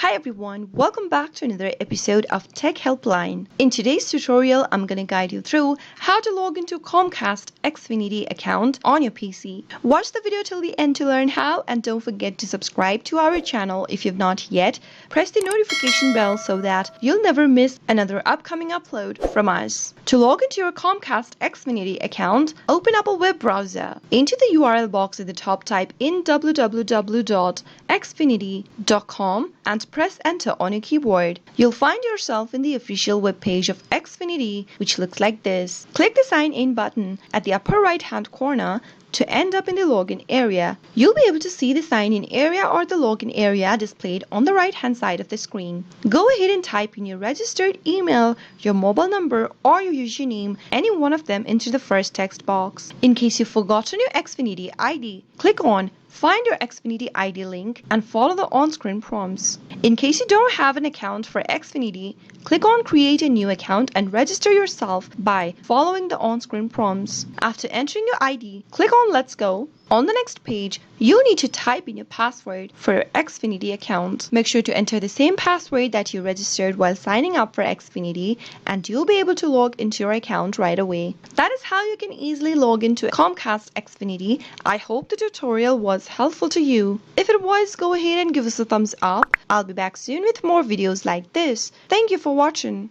Hi everyone, welcome back to another episode of Tech Helpline. In today's tutorial, I'm going to guide you through how to log into Comcast Xfinity account on your PC. Watch the video till the end to learn how, and don't forget to subscribe to our channel if you've not yet. Press the notification bell so that you'll never miss another upcoming upload from us. To log into your Comcast Xfinity account, open up a web browser. Into the URL box at the top, type in www.xfinity.com and press enter on your keyboard. You'll find yourself in the official web page of Xfinity, which looks like this. Click the sign in button at the upper right hand corner to end up in the login area. You'll be able to see the sign in area or the login area displayed on the right hand side of the screen. Go ahead and type in your registered email, your mobile number or your username, any one of them, into the first text box. In case you've forgotten your Xfinity ID, click on Find your Xfinity ID link and follow the on-screen prompts. In case you don't have an account for Xfinity, click on Create a new account and register yourself by following the on-screen prompts. After entering your ID, click on Let's Go. On the next page, you'll need to type in your password for your Xfinity account. Make sure to enter the same password that you registered while signing up for Xfinity, and you'll be able to log into your account right away. That is how you can easily log into Comcast Xfinity. I hope the tutorial was helpful to you. If it was, go ahead and give us a thumbs up. I'll be back soon with more videos like this. Thank you for watching.